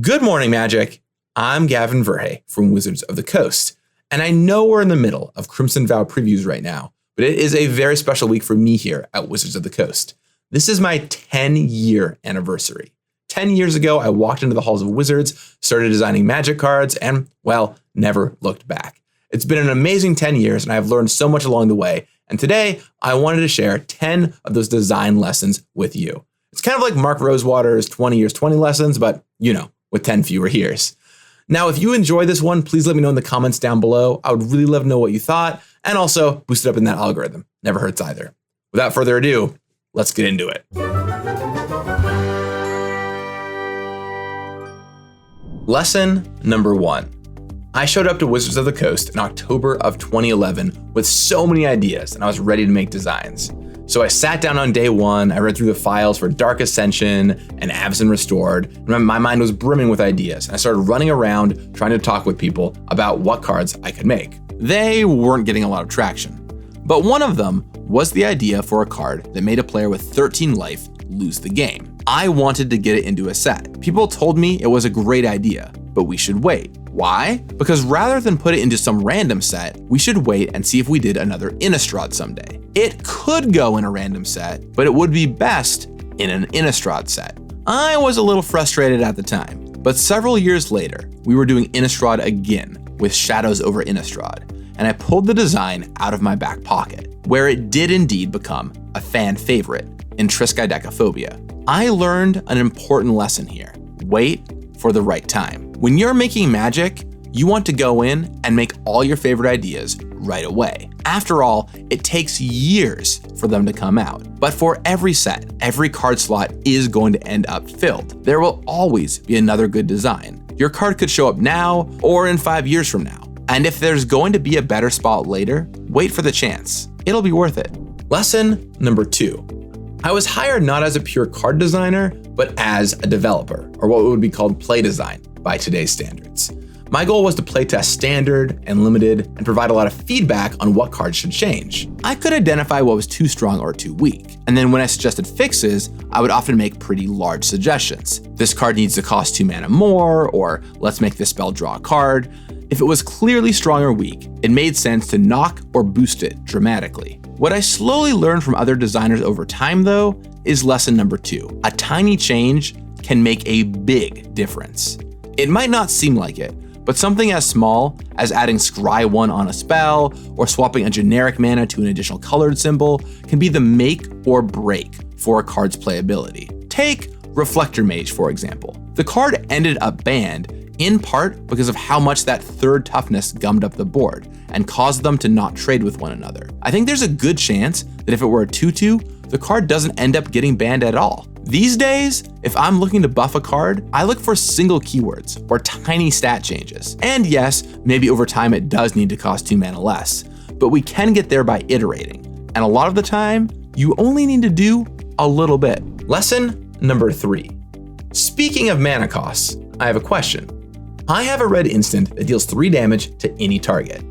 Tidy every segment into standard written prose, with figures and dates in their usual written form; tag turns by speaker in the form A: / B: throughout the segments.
A: Good morning, Magic. I'm Gavin Verhey from Wizards of the Coast, and I know we're in the middle of Crimson Vow previews right now, but it is a very special week for me here at Wizards of the Coast. This is my 10-year anniversary. 10 years ago, I walked into the halls of Wizards, started designing Magic cards, and, well, never looked back. It's been an amazing 10 years, and I've learned so much along the way, and today I wanted to share 10 of those design lessons with you. It's kind of like Mark Rosewater's 20 years, 20 lessons, but, with 10 fewer years. Now, if you enjoy this one, please let me know in the comments down below. I would really love to know what you thought, and also boost it up in that algorithm. Never hurts either. Without further ado, let's get into it. Lesson number 1. I showed up to Wizards of the Coast in October of 2011 with so many ideas, and I was ready to make designs. So I sat down on day one, I read through the files for Dark Ascension and Avacyn Restored, and my mind was brimming with ideas. I started running around trying to talk with people about what cards I could make. They weren't getting a lot of traction, but one of them was the idea for a card that made a player with 13 life lose the game. I wanted to get it into a set. People told me it was a great idea, but we should wait. Why? Because rather than put it into some random set, we should wait and see if we did another Innistrad someday. It could go in a random set, but it would be best in an Innistrad set. I was a little frustrated at the time, but several years later, we were doing Innistrad again with Shadows over Innistrad, and I pulled the design out of my back pocket, where it did indeed become a fan favorite in Triskaidekaphobia. I learned an important lesson here. Wait for the right time. When you're making Magic, you want to go in and make all your favorite ideas right away. After all, it takes years for them to come out. But for every set, every card slot is going to end up filled. There will always be another good design. Your card could show up now or in 5 years from now. And if there's going to be a better spot later, wait for the chance. It'll be worth it. Lesson number 2. I was hired not as a pure card designer, but as a developer, or what would be called play design by today's standards. My goal was to playtest standard and limited and provide a lot of feedback on what cards should change. I could identify what was too strong or too weak, and then when I suggested fixes, I would often make pretty large suggestions. This card needs to cost 2 mana more, or let's make this spell draw a card. If it was clearly strong or weak, it made sense to knock or boost it dramatically. What I slowly learned from other designers over time, though, is lesson number 2. A tiny change can make a big difference. It might not seem like it, but something as small as adding Scry 1 on a spell or swapping a generic mana to an additional colored symbol can be the make or break for a card's playability. Take Reflector Mage, for example. The card ended up banned in part because of how much that third toughness gummed up the board and caused them to not trade with one another. I think there's a good chance that if it were a 2/2, the card doesn't end up getting banned at all. These days, if I'm looking to buff a card, I look for single keywords or tiny stat changes. And yes, maybe over time it does need to cost 2 mana less, but we can get there by iterating. And a lot of the time, you only need to do a little bit. Lesson number 3. Speaking of mana costs, I have a question. I have a red instant that deals 3 damage to any target.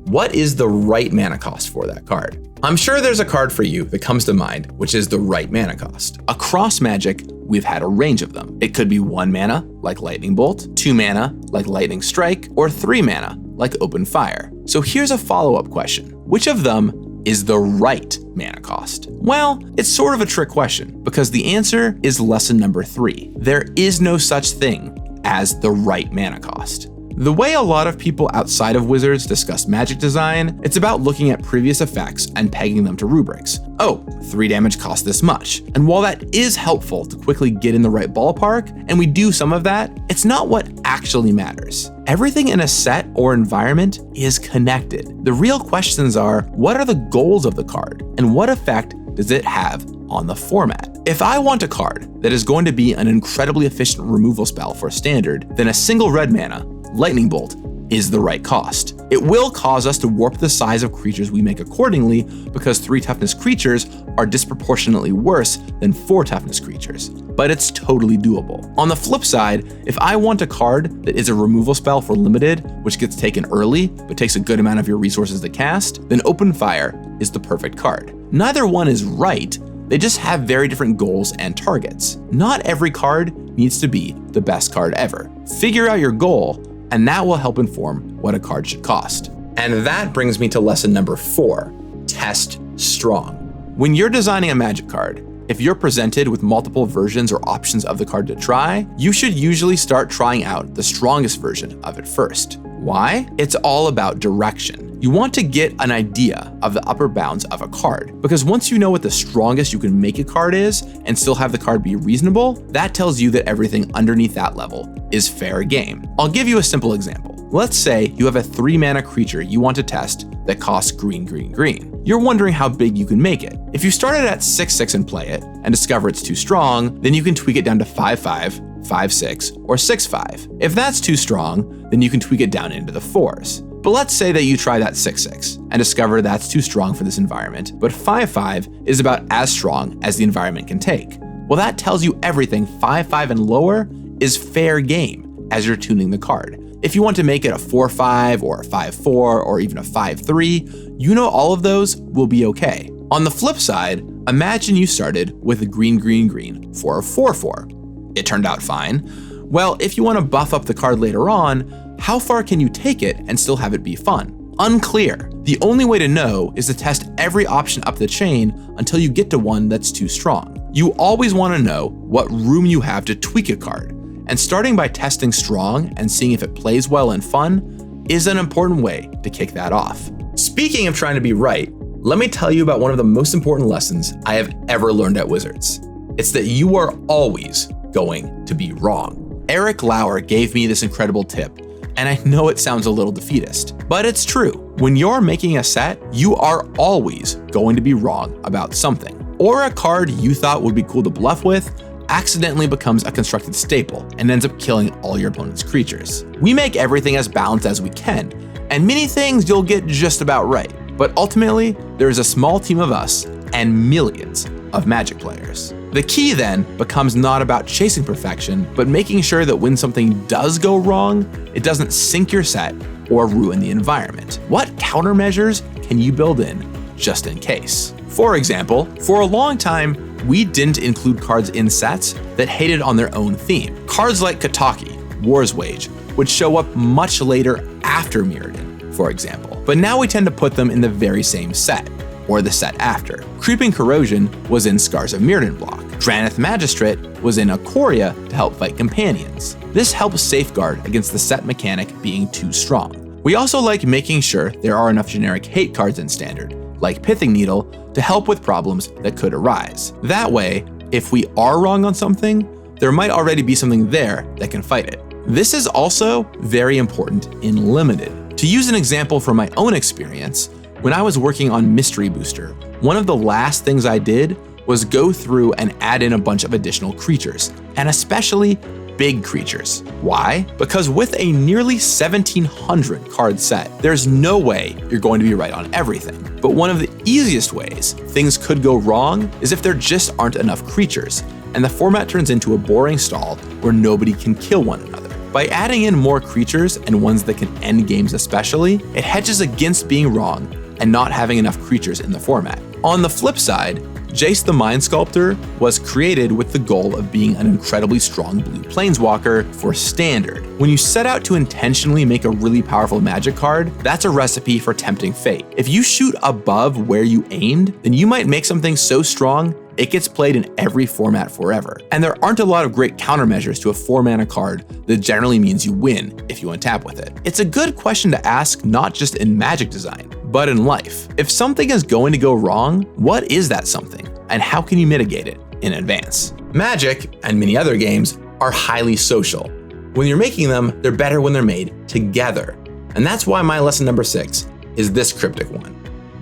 A: What is the right mana cost for that card? I'm sure there's a card for you that comes to mind, which is the right mana cost. Across Magic, we've had a range of them. It could be 1 mana, like Lightning Bolt, 2 mana, like Lightning Strike, or 3 mana, like Open Fire. So here's a follow-up question. Which of them is the right mana cost? Well, it's sort of a trick question, because the answer is lesson number 3. There is no such thing as the right mana cost. The way a lot of people outside of Wizards discuss Magic design, it's about looking at previous effects and pegging them to rubrics. Oh, 3 damage costs this much. And while that is helpful to quickly get in the right ballpark, and we do some of that, it's not what actually matters. Everything in a set or environment is connected. The real questions are, what are the goals of the card, and what effect does it have on the format? If I want a card that is going to be an incredibly efficient removal spell for standard, then a single red mana, Lightning Bolt, is the right cost. It will cause us to warp the size of creatures we make accordingly because 3 toughness creatures are disproportionately worse than 4 toughness creatures, but it's totally doable. On the flip side, if I want a card that is a removal spell for limited, which gets taken early, but takes a good amount of your resources to cast, then Open Fire is the perfect card. Neither one is right, They just have very different goals and targets. Not every card needs to be the best card ever. Figure out your goal, and that will help inform what a card should cost. And that brings me to lesson number 4, test strong. When you're designing a Magic card, if you're presented with multiple versions or options of the card to try, you should usually start trying out the strongest version of it first. Why? It's all about direction. You want to get an idea of the upper bounds of a card, because once you know what the strongest you can make a card is and still have the card be reasonable, that tells you that everything underneath that level is fair game. I'll give you a simple example. Let's say you have a 3-mana creature you want to test that costs green, green, green. You're wondering how big you can make it. If you started at 6/6 and play it and discover it's too strong, then you can tweak it down to 5/5, 5/6, or 6/5. If that's too strong, then you can tweak it down into the 4s. But let's say that you try that 6/6 and discover that's too strong for this environment, but 5/5 is about as strong as the environment can take. Well, that tells you everything 5/5 and lower is fair game as you're tuning the card. If you want to make it a 4/5 or a 5/4 or even a 5/3, you know all of those will be okay. On the flip side, imagine you started with a green, green, green for a 4/4. It turned out fine. Well, if you want to buff up the card later on, how far can you take it and still have it be fun? Unclear. The only way to know is to test every option up the chain until you get to one that's too strong. You always want to know what room you have to tweak a card, and starting by testing strong and seeing if it plays well and fun is an important way to kick that off. Speaking of trying to be right, let me tell you about one of the most important lessons I have ever learned at Wizards. It's that you are always going to be wrong. Eric Lauer gave me this incredible tip, and I know it sounds a little defeatist, but it's true. When you're making a set, you are always going to be wrong about something. Or a card you thought would be cool to bluff with accidentally becomes a constructed staple and ends up killing all your opponent's creatures. We make everything as balanced as we can, and many things you'll get just about right. But ultimately, there's a small team of us and millions of Magic players. The key then becomes not about chasing perfection, but making sure that when something does go wrong, it doesn't sink your set or ruin the environment. What countermeasures can you build in just in case? For example, for a long time, we didn't include cards in sets that hated on their own theme. Cards like Kataki, War's Wage, would show up much later after Mirrodin, for example. But now we tend to put them in the very same set, or the set after. Creeping Corrosion was in Scars of Mirrodin block. Drannith Magistrate was in Ikoria to help fight companions. This helps safeguard against the set mechanic being too strong. We also like making sure there are enough generic hate cards in Standard, like Pithing Needle, to help with problems that could arise. That way, if we are wrong on something, there might already be something there that can fight it. This is also very important in Limited. To use an example from my own experience, when I was working on Mystery Booster, one of the last things I did was go through and add in a bunch of additional creatures, and especially big creatures. Why? Because with a nearly 1,700 card set, there's no way you're going to be right on everything. But one of the easiest ways things could go wrong is if there just aren't enough creatures, and the format turns into a boring stall where nobody can kill one another. By adding in more creatures and ones that can end games especially, it hedges against being wrong and not having enough creatures in the format. On the flip side, Jace the Mind Sculptor was created with the goal of being an incredibly strong blue planeswalker for Standard. When you set out to intentionally make a really powerful Magic card, that's a recipe for tempting fate. If you shoot above where you aimed, then you might make something so strong it gets played in every format forever. And there aren't a lot of great countermeasures to a 4-mana card that generally means you win if you untap with it. It's a good question to ask not just in Magic design, but in life. If something is going to go wrong, what is that something? And how can you mitigate it in advance? Magic, and many other games, are highly social. When you're making them, they're better when they're made together. And that's why my lesson number 6 is this cryptic one.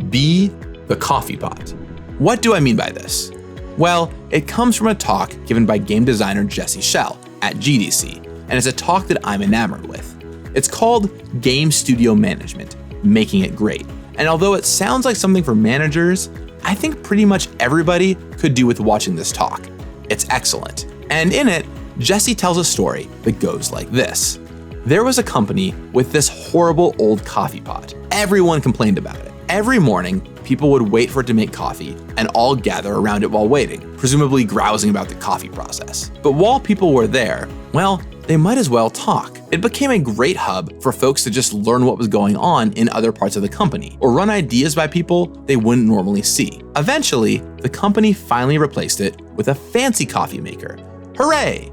A: Be the coffee pot. What do I mean by this? Well, it comes from a talk given by game designer Jesse Schell at GDC, and it's a talk that I'm enamored with. It's called Game Studio Management, Making It Great. And although it sounds like something for managers, I think pretty much everybody could do with watching this talk. It's excellent. And in it, Jesse tells a story that goes like this. There was a company with this horrible old coffee pot. Everyone complained about it. Every morning, people would wait for it to make coffee and all gather around it while waiting, presumably grousing about the coffee process. But while people were there, well, they might as well talk. It became a great hub for folks to just learn what was going on in other parts of the company, or run ideas by people they wouldn't normally see. Eventually, the company finally replaced it with a fancy coffee maker. Hooray!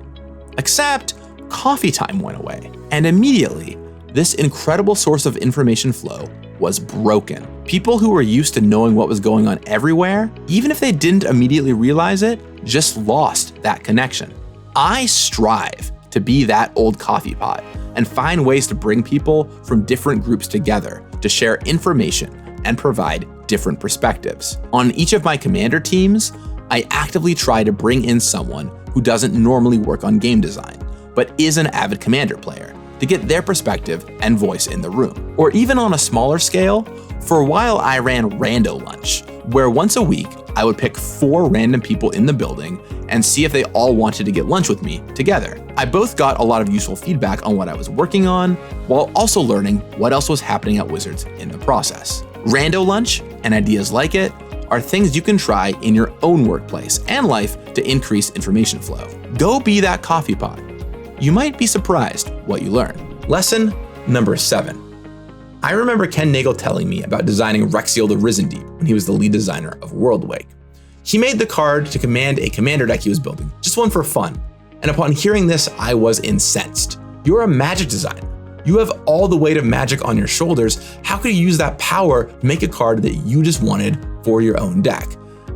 A: Except, coffee time went away. And immediately, this incredible source of information flow was broken. People who were used to knowing what was going on everywhere, even if they didn't immediately realize it, just lost that connection. I strive to be that old coffee pot and find ways to bring people from different groups together to share information and provide different perspectives. On each of my commander teams, I actively try to bring in someone who doesn't normally work on game design, but is an avid commander player, to get their perspective and voice in the room. Or even on a smaller scale, for a while I ran Rando Lunch, where once a week I would pick 4 random people in the building and see if they all wanted to get lunch with me together. I both got a lot of useful feedback on what I was working on, while also learning what else was happening at Wizards in the process. Rando Lunch and ideas like it are things you can try in your own workplace and life to increase information flow. Go be that coffee pot. You might be surprised what you learn. Lesson number 7. I remember Ken Nagel telling me about designing Rexiel the Risen Deep when he was the lead designer of Worldwake. He made the card to command a commander deck he was building, just one for fun. And upon hearing this, I was incensed. You're a Magic designer. You have all the weight of Magic on your shoulders. How could you use that power to make a card that you just wanted for your own deck?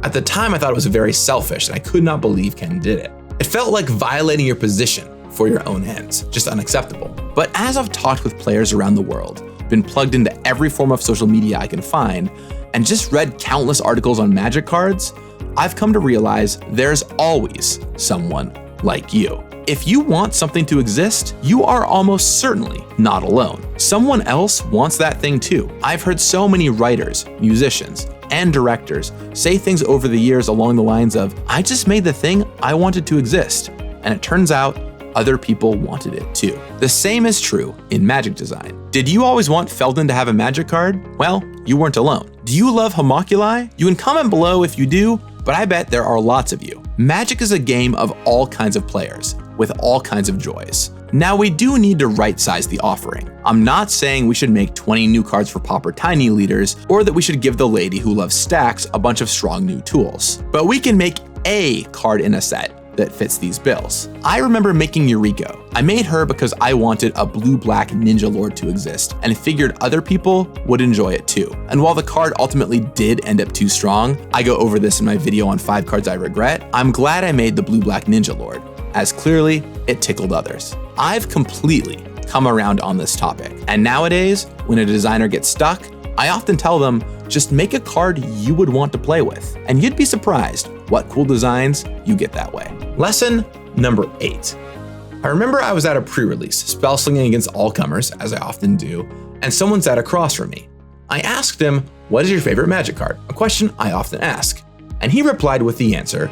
A: At the time, I thought it was very selfish, and I could not believe Ken did it. It felt like violating your position for your own ends, just unacceptable. But as I've talked with players around the world, been plugged into every form of social media I can find, and just read countless articles on Magic cards, I've come to realize there's always someone like you. If you want something to exist, you are almost certainly not alone. Someone else wants that thing too. I've heard so many writers, musicians, and directors say things over the years along the lines of, I just made the thing I wanted to exist, and it turns out other people wanted it too. The same is true in Magic design. Did you always want Feldon to have a Magic card? Well, you weren't alone. Do you love Homunculi? You can comment below if you do, but I bet there are lots of you. Magic is a game of all kinds of players, with all kinds of joys. Now we do need to right-size the offering. I'm not saying we should make 20 new cards for Pauper Tiny leaders, or that we should give the lady who loves stacks a bunch of strong new tools. But we can make a card in a set that fits these bills. I remember making Yuriko. I made her because I wanted a blue-black ninja lord to exist and figured other people would enjoy it too. And while the card ultimately did end up too strong, I go over this in my video on 5 cards I regret, I'm glad I made the blue-black ninja lord, as clearly it tickled others. I've completely come around on this topic, and nowadays, when a designer gets stuck, I often tell them, just make a card you would want to play with, and you'd be surprised what cool designs you get that way. Lesson number 8. I remember I was at a pre-release, spell slinging against all comers, as I often do, and someone sat across from me. I asked him, what is your favorite Magic card? A question I often ask. And he replied with the answer,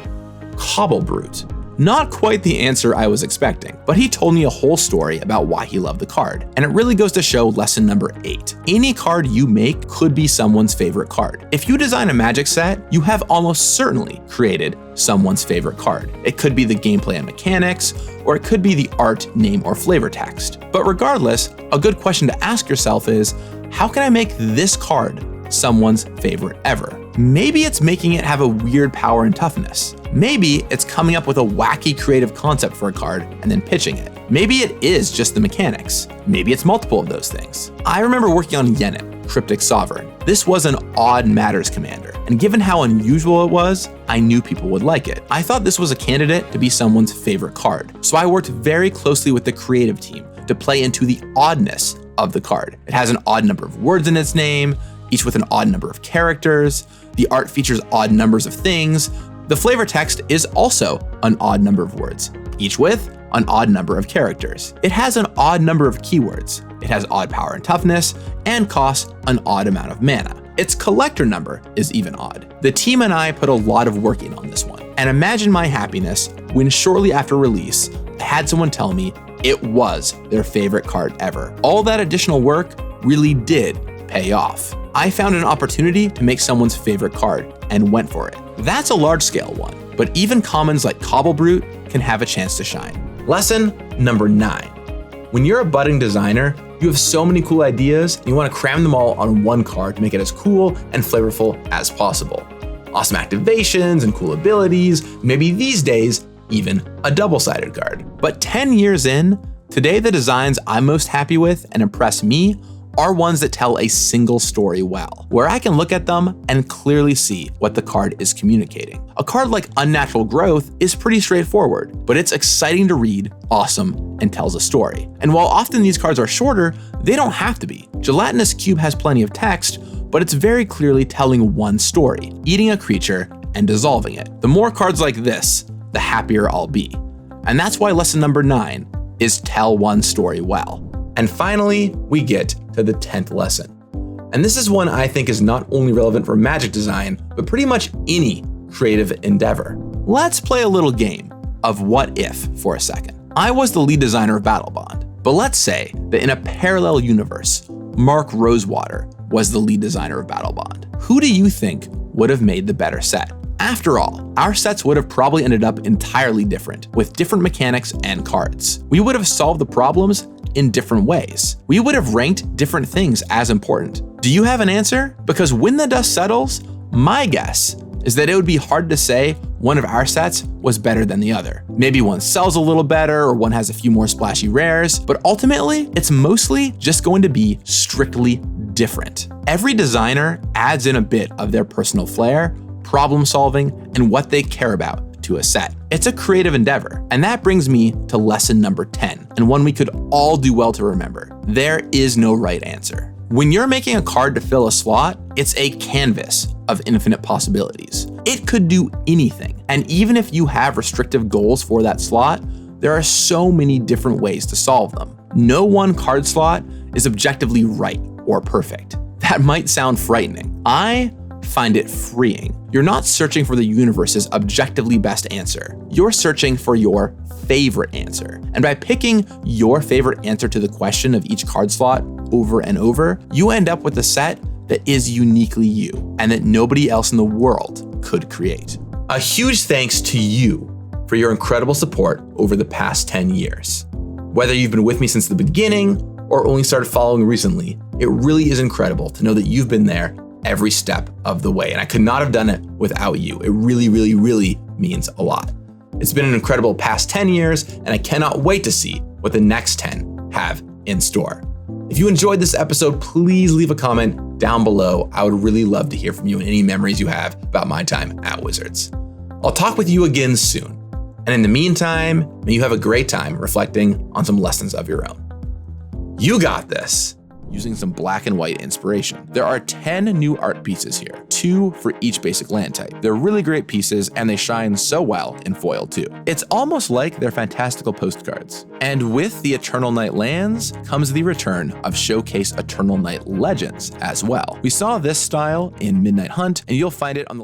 A: Cobblebrute. Not quite the answer I was expecting, but he told me a whole story about why he loved the card. And it really goes to show lesson number 8. Any card you make could be someone's favorite card. If you design a Magic set, you have almost certainly created someone's favorite card. It could be the gameplay and mechanics, or it could be the art, name, or flavor text. But regardless, a good question to ask yourself is, how can I make this card someone's favorite ever? Maybe it's making it have a weird power and toughness. Maybe it's coming up with a wacky creative concept for a card and then pitching it. Maybe it is just the mechanics. Maybe it's multiple of those things. I remember working on Yennet, Cryptic Sovereign. This was an odd matters commander, and given how unusual it was, I knew people would like it. I thought this was a candidate to be someone's favorite card, so I worked very closely with the creative team to play into the oddness of the card. It has an odd number of words in its name, each with an odd number of characters. The art features odd numbers of things. The flavor text is also an odd number of words, each with an odd number of characters. It has an odd number of keywords. It has odd power and toughness, and costs an odd amount of mana. Its collector number is even odd. The team and I put a lot of work in on this one, and imagine my happiness when shortly after release, I had someone tell me it was their favorite card ever. All that additional work really did pay off. I found an opportunity to make someone's favorite card and went for it. That's a large-scale one, but even commons like Cobble Brute can have a chance to shine. Lesson number 9. When you're a budding designer, you have so many cool ideas, and you want to cram them all on one card to make it as cool and flavorful as possible. Awesome activations and cool abilities, maybe these days, even a double-sided card. But 10 years in, today the designs I'm most happy with and impress me are ones that tell a single story well, where I can look at them and clearly see what the card is communicating. A card like Unnatural Growth is pretty straightforward, but it's exciting to read, awesome, and tells a story. And while often these cards are shorter, they don't have to be. Gelatinous Cube has plenty of text, but it's very clearly telling one story, eating a creature and dissolving it. The more cards like this, the happier I'll be. And that's why lesson number 9 is tell one story well. And finally, we get to the 10th lesson. And this is one I think is not only relevant for Magic design, but pretty much any creative endeavor. Let's play a little game of what if for a second. I was the lead designer of Battlebond, but let's say that in a parallel universe, Mark Rosewater was the lead designer of Battlebond. Who do you think would have made the better set? After all, our sets would have probably ended up entirely different, with different mechanics and cards. We would have solved the problems in different ways. We would have ranked different things as important. Do you have an answer? Because when the dust settles, my guess is that it would be hard to say one of our sets was better than the other. Maybe one sells a little better or one has a few more splashy rares, but ultimately it's mostly just going to be strictly different. Every designer adds in a bit of their personal flair, problem solving, and what they care about to a set. It's a creative endeavor. And that brings me to lesson number 10, and one we could all do well to remember. There is no right answer. When you're making a card to fill a slot, it's a canvas of infinite possibilities. It could do anything. And even if you have restrictive goals for that slot, there are so many different ways to solve them. No one card slot is objectively right or perfect. That might sound frightening. I find it freeing. You're not searching for the universe's objectively best answer. You're searching for your favorite answer. And by picking your favorite answer to the question of each card slot over and over, you end up with a set that is uniquely you and that nobody else in the world could create. A huge thanks to you for your incredible support over the past 10 years. Whether you've been with me since the beginning or only started following recently, it really is incredible to know that you've been there every step of the way. And I could not have done it without you. It really, really, really means a lot. It's been an incredible past 10 years, and I cannot wait to see what the next 10 have in store. If you enjoyed this episode, please leave a comment down below. I would really love to hear from you and any memories you have about my time at Wizards. I'll talk with you again soon. And in the meantime, may you have a great time reflecting on some lessons of your own. You got this. Using some black and white inspiration. There are 10 new art pieces here, 2 for each basic land type. They're really great pieces and they shine so well in foil too. It's almost like they're fantastical postcards. And with the Eternal Night lands comes the return of Showcase Eternal Night Legends as well. We saw this style in Midnight Hunt, and you'll find it on the